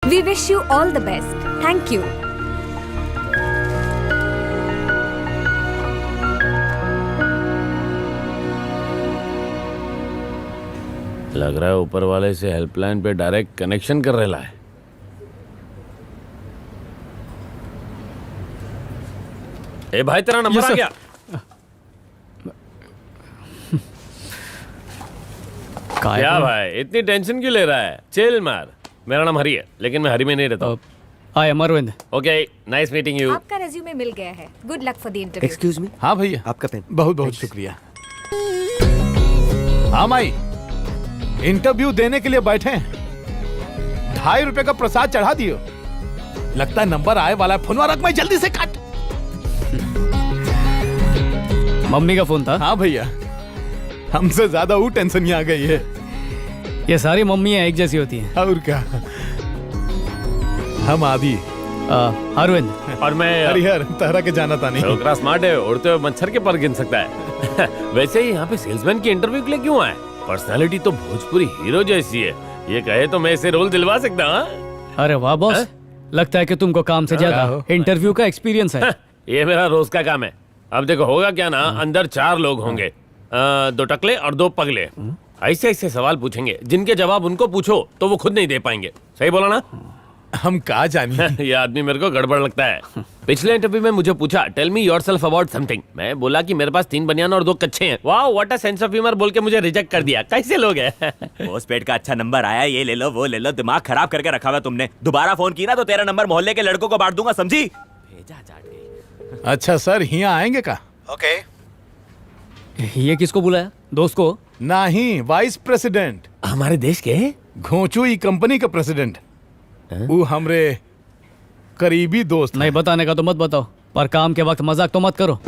We wish you all the best. Thank you. लग रहा है ऊपर वाले से हेल्पलाइन पे डायरेक्ट कनेक्शन कर रहा है। ए भाई तेरा नंबर आ गया। क्या भाई इतनी टेंशन क्यों ले रहा है? चिल मार। मेरा नाम हरी है लेकिन मैं हरी में नहीं रहता हूँ। I am Arvind. Okay nice meeting you. आपका रेज्यूमे मिल गया है। Good luck for the interview. Excuse me. हाँ भैया, आपका पेन। बहुत बहुत शुक्रिया। हाँ माई, इंटरव्यू देने के लिए बैठे हैं। 2.5 रुपए का प्रसाद चढ़ा दियो। लगता है नंबर आए वाला है। फोनवा रख मैं जल्दी से काट। मम्मी का फोन था। हाँ भैया, हमसे ज्यादा वो टेंशन ही आ गई है। ये सारी मम्मियाँ एक जैसी होती हैं। और क्या, हम आदि अरविंद। और मैं हरिहर तरह के जाना था नहीं। छोकरा स्मार्ट है, उड़ते हुए मच्छर के पर गिन सकता है। वैसे ही यहाँ पे सेल्समैन की इंटरव्यू के लिए क्यों आए? पर्सनालिटी तो भोजपुरी हीरो जैसी है। ये कहे तो मैं इसे रोल दिलवा सकता हूँ। अरे वाह बॉस, लगता है कि तुमको काम से ज्यादा इंटरव्यू का एक्सपीरियंस है। ये मेरा रोज का काम है। अब देखो होगा क्या ना, अंदर 4 लोग होंगे, 2 टकले और 2 पगले। ऐसे ऐसे सवाल पूछेंगे जिनके जवाब उनको पूछो तो वो खुद नहीं दे पाएंगे। सही बोला ना? हम कहा जानिए। ये आदमी मेरे को गड़बड़ लगता है। पिछले इंटरव्यू में मुझे पूछा tell me yourself about something. मैं बोला कि मेरे पास 3 बनियान और 2 कच्चे हैं। Wow what a sense of humour बोल के मुझे रिजेक्ट कर दिया। कैसे लोग हैं? पोस्टपेड का अच्छा नंबर आया, ये ले लो वो ले लो, दिमाग खराब करके रखा हुआ तुमने। दोबारा फोन की ना तो तेरा नंबर मोहल्ले के लड़कों को बांट दूंगा, समझी? भेजा चाट गई। अच्छा सर, यहाँ आएंगे का? ओके। ये किसको बुलाया? दोस्त को? नहीं, वाइस प्रेसिडेंट। हमारे देश के घोंचू ई कंपनी का प्रेसिडेंट। वो हमरे करीबी दोस्त। नहीं बताने का तो मत बताओ, पर काम के वक्त मजाक तो मत करो।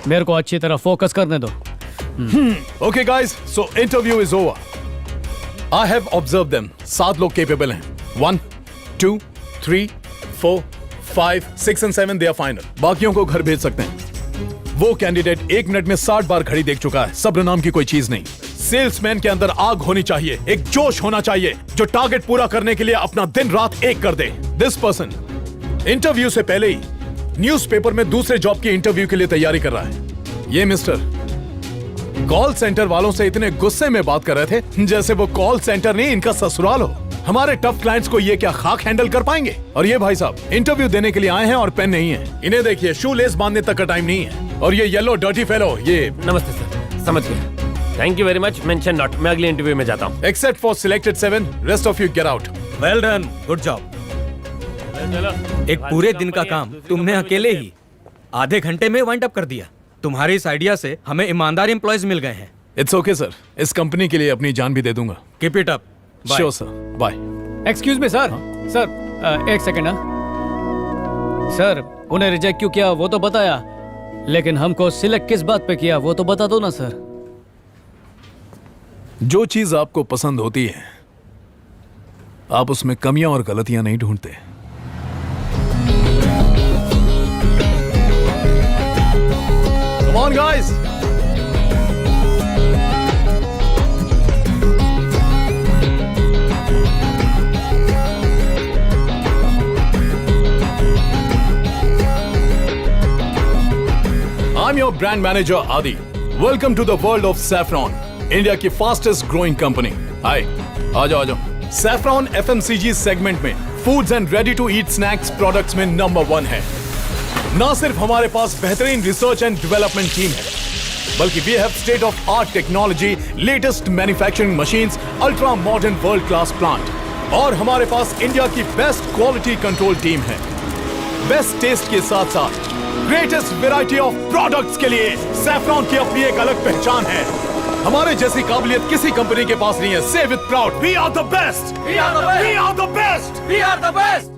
मेरे को अच्छी तरह फोकस करने दो। Okay guys, so interview is over. I have observe them. 7 लोग केपेबल हैं। 1 2 3 4 5 6 और 7 दे आर फाइनल। बाकियों को घर भेज सकते हैं। वो कैंडिडेट 1 मिनट में 60 बार घड़ी देख चुका है। सब्र नाम की कोई चीज नहीं। सेल्समैन के अंदर आग होनी चाहिए, एक जोश होना चाहिए जो टारगेट पूरा करने के लिए अपना दिन रात एक कर दे। दिस पर्सन इंटरव्यू से पहले ही न्यूज़पेपर में दूसरे जॉब की इंटरव्यू के लिए तैयारी कर रहा है। ये मिस्टर कॉल सेंटर वालों से इतने गुस्से में बात कर रहे थे जैसे वो कॉल सेंटर नहीं इनका ससुराल हो। हमारे टफ क्लाइंट्स को ये क्या खाक हैंडल कर पाएंगे? और ये भाई साहब इंटरव्यू देने के लिए आए हैं और पेन नहीं है। इन्हें देखिए, शू लेस बांधने तक का टाइम नहीं है। और ये येलो डर्टी फेलो, ये नमस्ते सर, समझ गया। Thank you very much. Mention not. मैं अगले इंटरव्यू में जाता हूँ। Except for selected 7, rest of you get out. Well done, good job. एक पूरे दिन का काम तुमने अकेले ही आधे घंटे में वाइंड अप कर दिया। तुम्हारे इस आइडिया से हमें ईमानदार एम्प्लॉयज मिल गए हैं। इट्स ओके सर, इस कंपनी के लिए अपनी जान भी दे दूंगा। Keep it up. Sure sir, bye. Excuse me sir. Sir एक सेकेंड। सर उन्हें रिजेक्ट क्यों किया वो तो बताया, लेकिन हमको सिलेक्ट किस बात पे किया वो तो बता दो ना सर। जो चीज आपको पसंद होती है आप उसमें कमियां और गलतियां नहीं ढूंढते। Come on guys! I'm your brand manager Adi. Welcome to the world of Saffron, India की फास्टेस्ट ग्रोइंग कंपनी। हाय, आ जाओ। सैफरॉन FMCG सेगमेंट में foods and ready to eat snacks products में नंबर 1 है। ना सिर्फ हमारे पास बेहतरीन रिसर्च एंड डेवलपमेंट टीम है, बल्कि we have state of art technology, latest manufacturing machines, ultra modern world class plant और हमारे पास इंडिया की बेस्ट क्वालिटी कंट्रोल टीम है। बेस्ट टेस्ट के साथ साथ ग्रेटेस्ट वैरायटी ऑफ प्रोडक्ट्स के लिए सैफरॉन की अपनी एक अलग पहचान है। हमारे जैसी काबिलियत किसी कंपनी के पास नहीं है। Say with proud, we are the best, we are the best, we are the best, we are the best.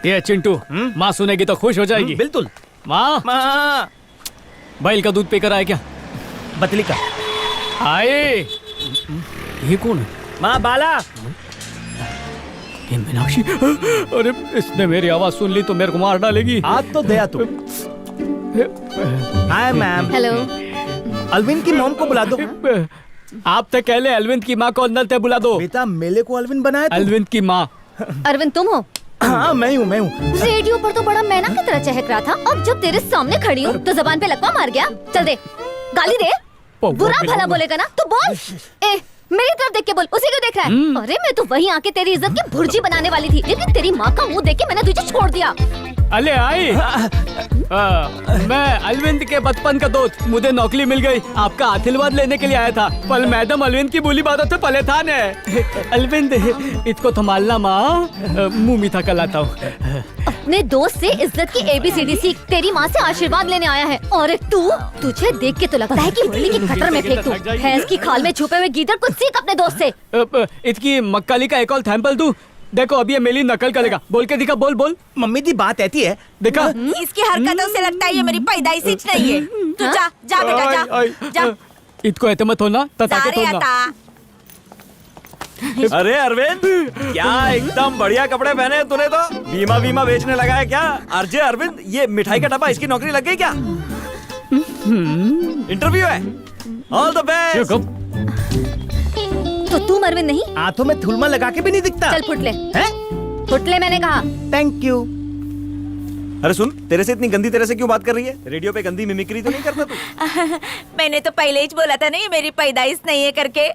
ये चिंटू, माँ सुनेगी तो खुश हो जाएगी। बिल्कुल। माँ, माँ, बैल का दूध पीकर आए क्या? बतली का। आए। ये कौन है? माँ बाला। ये मीनाक्षी। अरे इसने मेरी आवाज सुन ली तो मेरे को मार डालेगी। आज तो दया तू। Hi ma'am. हेलो। अलविन की मॉम को बुला दो। आप तो कहले अरविंद की माँ को अंदर ते बुला दो। बेटा मेले को अलविन बनाया तू? अरविंद की माँ। अरविंद तुम हो? हाँ मैं हूँ। रेडियो पर तो बड़ा मैना की तरह चहक रहा था, अब जब तेरे सामने खड़ी हूँ तो जबान पे लकवा मार गया। चल दे, गाली दे। बुरा भला बोलेगा ना तो बोल। ए मेरी तरफ देख के बोल, उसे क्यों देख रहा है? अरे मैं तो वहीं आके तेरी इज्जत की भुर्जी बनाने वाली थी, लेकिन तेरी माँ का मुंह देख के मैंने तुझे छोड़ दिया। अले आई मैं अरविंद के बचपन का दोस्त, मुझे नौकरी मिल गई। आपका आशीर्वाद लेने के लिए आया था, पर मैडम अरविंद की बोली बातों से परेशान है। अरविंद इसको संभालना माँ, मुंह मीठा कर लाता हूँ। अपने दोस्त से इज्जत की ABCD सीख, तेरी माँ से आशीर्वाद लेने आया है। और एक तू, तुझे देख के तो लगता है कि बिल्ली की खटर में फेंक दूं। भैंस की खाल में छुपे हुए गीदड़ कुछ सीख अपने दोस्त से। इसकी मक्काली का एक और सैंपल दूं? देखो अभी ये मेरी नकल करेगा, बोल के दिखा। बोल बोल। मम्मी दी बात ऐसी है, देखा इसकी हरकतों से लगता है ये मेरी पैदाइशी नहीं है। तू जा जा बेटा जा। इसको ऐसे मत होना, तता के सारे तोड़ना। आता। अरे अरविंद, क्या एकदम बढ़िया कपड़े पहने हैं तूने तो। बीमा बीमा बेचने लगा है क्या? आरजे अरविंद, ये मिठाई का डब्बा, इसकी नौकरी लग गई क्या? इंटरव्यू है। All the best. तो तू अरविंद नहीं? हाथों में थुलमा लगा के भी नहीं दिखता। चल फुटले। हैं? फुटले मैंने कहा। Thank you. अरे सुन, तेरे से इतनी गंदी तरह से क्यों बात कर रही है? रेडियो पे गंदी मिमिक्री तो नहीं करता तू? मैंने तो पहले ही बोला था ना ये मेरी पैदाइश नहीं है करके।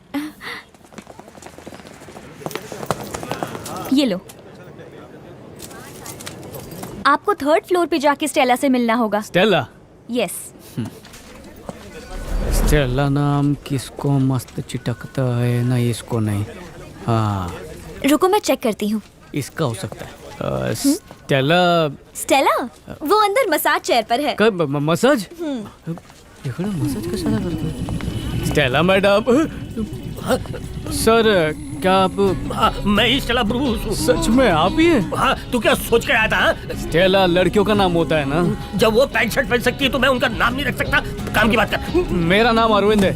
ये लो, आपको 3rd फ्लोर पे जाके स्टेला से मिलना होगा। स्टेला? यस। स्टेला नाम किसको मस्त चिटकता है ना, इसको नहीं। हाँ रुको मैं चेक करती हूँ। इसका हो सकता है। स्टेला स्टेला वो अंदर मसाज चेयर पर है। कब मसाज? मसाज कैसा करते हैं? स्टेला मैडम, सर क्या आप? मैं ही स्टेला ब्रूस हूँ। सच में आप ही हैं? हाँ, तू क्या सोच कर आया था? स्टेला लड़कियों का नाम होता है ना? जब वो पैंट शर्ट पहन सकती है तो मैं उनका नाम नहीं रख सकता? काम की बात कर। मेरा नाम अरविंद है।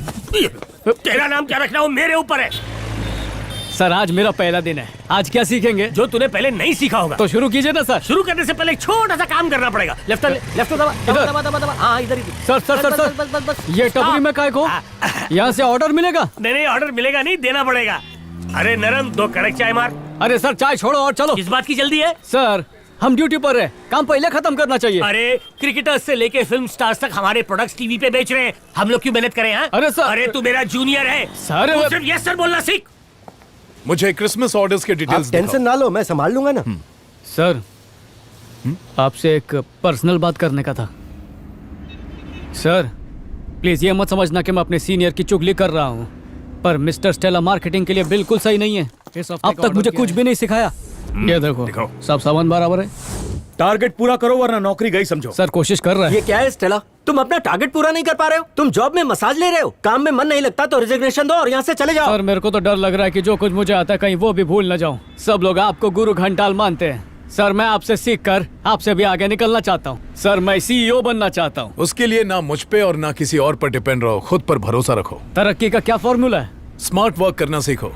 तेरा नाम क्या रखना वो मेरे ऊपर है। सर आज मेरा पहला दिन है, आज क्या सीखेंगे? जो तूने पहले नहीं सीखा होगा। तो शुरू कीजिए ना सर। शुरू करने से पहले एक छोटा सा काम करना पड़ेगा। लेफ्ट दबा इधर। दबा दबा दबा। हाँ इधर ही। सर सर सर बस, बस, बस, बस, सर ये टपरी में काय को? यहाँ से ऑर्डर मिलेगा? नहीं ऑर्डर मिलेगा नहीं, देना पड़ेगा। अरे नरम, 2 कड़क चाय मार। अरे सर चाय छोड़ो और चलो। किस बात की जल्दी है? सर हम ड्यूटी पर है, काम पहले खत्म करना चाहिए। अरे क्रिकेटर्स से लेके फिल्म स्टार्स तक हमारे प्रोडक्ट्स टीवी पे बेच रहे हैं, हम लोग क्यों मेहनत करें? हाँ? अरे सर। अरे तू मेरा जूनियर है सर। तू सिर्फ यस सर बोलना सीख। मुझे क्रिसमस ऑर्डर्स के डिटेल्स दिखाओ। टेंशन ना लो, मैं संभाल लूंगा ना। सर आपसे एक पर्सनल बात करने का था। सर प्लीज ये मत समझना कि मैं अपने सीनियर की चुगली कर रहा हूँ, पर मिस्टर स्टेला मार्केटिंग के लिए बिल्कुल सही नहीं है। अब तक मुझे कुछ भी नहीं सिखाया। ये देखो सब सामान बराबर है। टारगेट पूरा करो वरना नौकरी गई समझो। सर कोशिश कर रहे हैं। ये क्या है स्टेला, तुम अपना टारगेट पूरा नहीं कर पा रहे हो? तुम जॉब में मसाज ले रहे हो, काम में मन नहीं लगता तो रिजिग्नेशन दो और यहाँ से चले जाओ। सर मेरे को तो डर लग रहा है कि जो कुछ मुझे आता है कहीं वो भी भूल न जाऊं। सब लोग आपको गुरु घंटाल मानते हैं। सर मैं आपसे सीख कर आपसे भी आगे निकलना चाहता हूँ। सर मैं CEO बनना चाहता हूँ। उसके लिए ना मुझ पे और ना किसी और पर डिपेंड रहो, खुद पर भरोसा रखो। तरक्की का क्या फॉर्मूला है? स्मार्ट वर्क करना सीखो।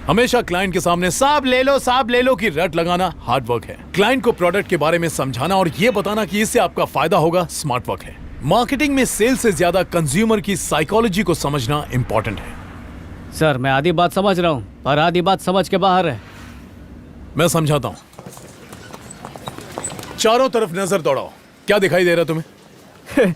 हमेशा क्लाइंट के सामने साहब ले लो की रट लगाना हार्ड वर्क है। क्लाइंट को प्रोडक्ट के बारे में समझाना और ये बताना कि इससे आपका फायदा होगा स्मार्ट वर्क है। मार्केटिंग में सेल से ज्यादा कंज्यूमर की साइकोलॉजी को समझना इंपॉर्टेंट है। सर मैं आधी बात समझ रहा हूँ पर आधी बात समझ के बाहर है। मैं समझाता हूँ। चारों तरफ नजर दौड़ाओ, क्या दिखाई दे रहा तुम्हें?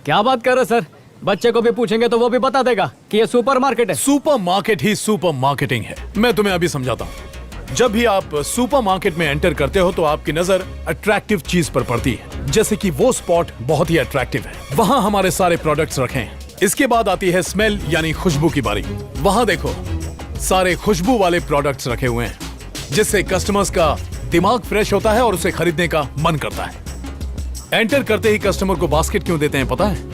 क्या बात कर रहे सर? बच्चे को भी पूछेंगे तो वो भी बता देगा कि ये सुपरमार्केट है। सुपरमार्केट ही सुपर मार्केटिंग है। मैं तुम्हें अभी समझाता हूँ। जब भी आप सुपरमार्केट में एंटर करते हो तो आपकी नजर अट्रैक्टिव चीज पर पड़ती है, जैसे कि वो स्पॉट बहुत ही अट्रैक्टिव है, वहां हमारे सारे प्रोडक्ट्स रखे हैं। इसके बाद आती है स्मेल यानी खुशबू की बारी। वहां देखो सारे खुशबू वाले प्रोडक्ट्स रखे हुए हैं, जिससे कस्टमर्स का दिमाग फ्रेश होता है और उसे खरीदने का मन करता है। एंटर करते ही कस्टमर को बास्केट क्यों देते हैं पता है?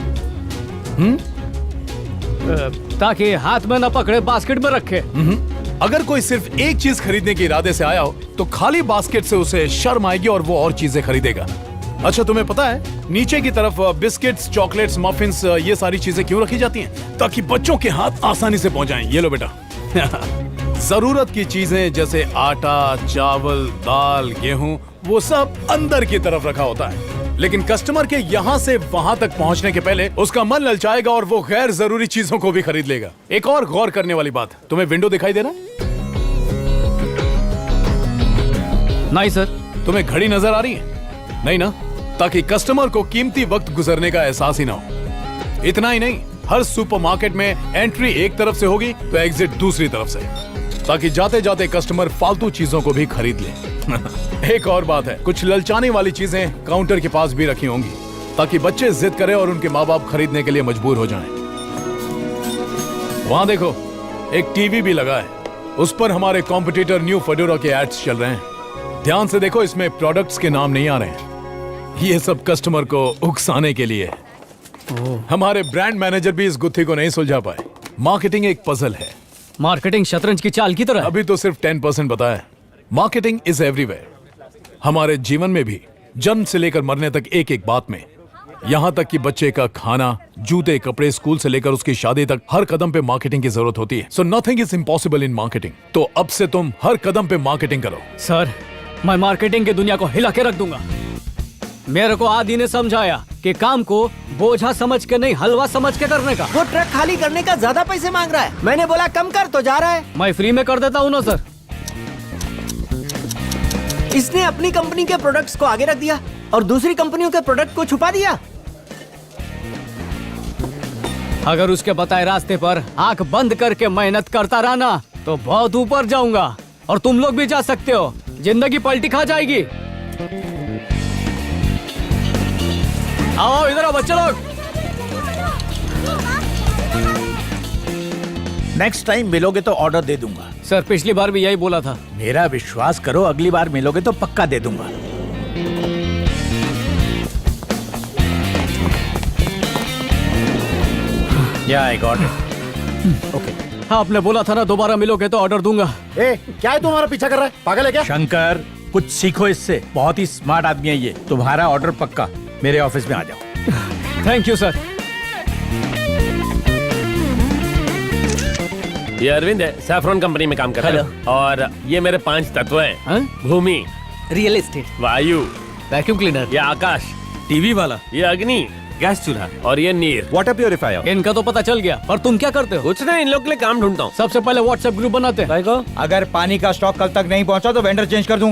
ताकि हाथ में न पकड़े, बास्केट में रखे। अगर कोई सिर्फ एक चीज खरीदने के इरादे से आया हो तो खाली बास्केट से उसे शर्म आएगी और वो और चीजें खरीदेगा। अच्छा तुम्हें पता है नीचे की तरफ बिस्किट्स, चॉकलेट्स, मफिन्स, ये सारी चीजें क्यों रखी जाती हैं? ताकि बच्चों के हाथ आसानी से पहुंच जाएं। ये लो बेटा। जरूरत की चीजें जैसे आटा, चावल, दाल, गेहूं, वो सब अंदर की तरफ रखा होता है। लेकिन कस्टमर के यहाँ से वहां तक पहुँचने के पहले उसका मन ललचाएगा और वो गैर जरूरी चीजों को भी खरीद लेगा। एक और गौर करने वाली बात, तुम्हें विंडो दिखाई दे रहा है? नहीं सर। तुम्हें घड़ी नजर आ रही है? नहीं ना? ताकि कस्टमर को कीमती वक्त गुजरने का एहसास ही ना हो। इतना ही नहीं, हर सुपरमार्केट में एंट्री एक तरफ से होगी तो एग्जिट दूसरी तरफ से, ताकि जाते जाते कस्टमर फालतू चीजों को भी खरीद ले। एक और बात है, कुछ ललचाने वाली चीजें काउंटर के पास भी रखी होंगी ताकि बच्चे जिद करें और उनके माँ बाप खरीदने के लिए मजबूर हो जाएं। वहां देखो, एक टीवी भी लगा है, उस पर हमारे कॉम्पिटिटर न्यू फेडोरा के एड्स चल रहे हैं। ध्यान से देखो, इसमें प्रोडक्ट्स के नाम नहीं आ रहे हैं। ये सब कस्टमर को उकसाने के लिए है। हमारे ब्रांड मैनेजर भी इस गुत्थी को नहीं सुलझा पाए। मार्केटिंग एक पजल है। मार्केटिंग शतरंज की चाल की तरह। अभी तो सिर्फ 10% बताया। Marketing is everywhere. हमारे जीवन में भी, जन्म से लेकर मरने तक एक एक बात में, यहाँ तक कि बच्चे का खाना, जूते, कपड़े, स्कूल से लेकर उसकी शादी तक, हर कदम पे मार्केटिंग की जरूरत होती है। So nothing is impossible in marketing. तो अब से तुम हर कदम पे मार्केटिंग करो। सर, मैं मार्केटिंग की दुनिया को हिला के रख दूंगा। मेरे को आदि ने समझाया कि काम को बोझा समझ के नहीं, हलवा समझ के करने का। वो ट्रक खाली करने का ज्यादा पैसे मांग रहा है। मैंने बोला कम कर तो जा रहा है। मैं फ्री में कर देता हूँ ना सर। इसने अपनी कंपनी के प्रोडक्ट्स को आगे रख दिया और दूसरी कंपनियों के प्रोडक्ट को छुपा दिया। अगर उसके बताए रास्ते पर आंख बंद करके मेहनत करता रहा ना, तो बहुत ऊपर जाऊंगा। और तुम लोग भी जा सकते हो। जिंदगी पलटी खा जाएगी। आओ इधर आओ बच्चे लोग। नेक्स्ट टाइम मिलोगे तो ऑर्डर दे दूंगा। सर, पिछली बार भी यही बोला था। मेरा विश्वास करो, अगली बार मिलोगे तो पक्का दे दूंगा। या आई गॉट इट। ओके। आपने बोला था ना दोबारा मिलोगे तो ऑर्डर दूंगा। ए, क्या है तुम्हारा पीछा कर रहा है? पागल है क्या? शंकर, कुछ सीखो इससे। बहुत ही स्मार्ट आदमी है ये। तुम्हारा ऑर्डर पक्का। मेरे ऑफिस में आ जाओ। Thank you sir. ये अरविंद है, सैफरॉन कंपनी में काम करता है। और ये मेरे 5 तत्व हैं। हाँ? भूमि, रियल एस्टेट, वायु, वैक्यूम क्लीनर, ये आकाश, टीवी वाला, ये अग्नि, गैस चूल्हा और ये नीर। Water purifier. इनका तो पता चल गया। पर तुम क्या करते हो? कुछ नहीं, इन लोग के लिए काम ढूंढता हूँ। सबसे पहले व्हाट्सएप ग्रुप बनाते हैं। अगर पानी का स्टॉक कल तक नहीं पहुंचा तो वेंडर चेंज कर दूंगा।